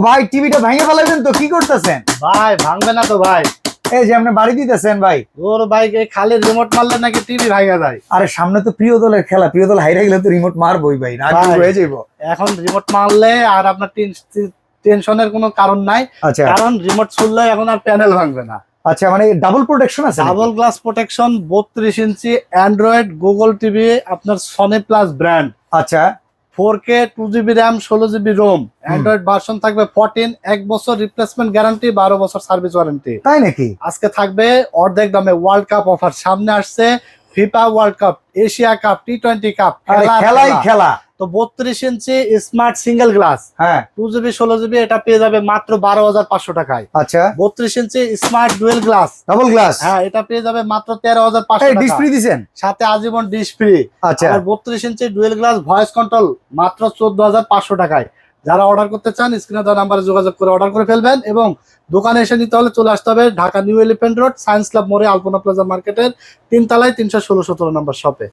ভাই টিভিটা ভেঙে ফেলাইবেন তো, কি করতেছেন ভাই ভাঙবে না তো ভাই? এই যে আপনি বাড়ি দিতেছেন ভাই। ওর বাইক এই খালি রিমোট মারলে নাকি টিভি ভাঙা যায়? আরে সামনে তো প্রিয় দলের খেলা, প্রিয় দল হাইরা গেলে তো রিমোট মারবই ভাই, রাগ ভাই, হয়ে যাইবো। এখন রিমোট মারলে আর আপনার টেনশনের কোনো কারণ নাই। আচ্ছা কারণ রিমোট ছুড়লে এখন আর প্যানেল ভাঙবে না। আচ্ছা, মানে ডাবল প্রোটেকশন আছে? ডাবল গ্লাস প্রোটেকশন, 32 ইঞ্চি অ্যান্ড্রয়েড গুগল টিভি, আপনার সনি প্লাস ব্র্যান্ড, আচ্ছা 4K 2GB RAM 16GB Rome, Android version থাকবে 14, 1 বছর রিপ্লেসমেন্ট গ্যারান্টি, 12 বছর সার্ভিস ওয়ারেন্টি। তাই নাকি? আজকে থাকবে অর্ধেক দামে ওয়ার্ল্ড কাপ অফার। সামনে আসছে FIFA world cup, Asia cup, T20 cup, খেলাই খেলা। তো 32 ইঞ্চি স্মার্ট সিঙ্গেল গ্লাস, হ্যাঁ 2GB 16GB, এটা পেয়ে যাবে মাত্র 12,500 টাকায়। আচ্ছা 32 inch smart dual glass, double glass, হ্যাঁ এটা পেয়ে যাবে মাত্র 13,500 এই টাকা। ডিসপ্লে দিবেন সাথে আজীবন ডিশ ফ্রি। আচ্ছা আর 32 ইঞ্চি ডুয়েল গ্লাস ভয়েস কন্ট্রোল মাত্র 14,500 টাকায়। যারা অর্ডার করতে চান স্ক্রিনে দেওয়া নাম্বারে যোগাযোগ করে অর্ডার করে ফেলবেন, এবং দোকানে এসে নিতে হলে চলে আসতে হবে Dhaka new elephant road, science club মোড়ে, আলপনা প্লাজা মার্কেটের 3 তলায় 316-17 নম্বর শপে।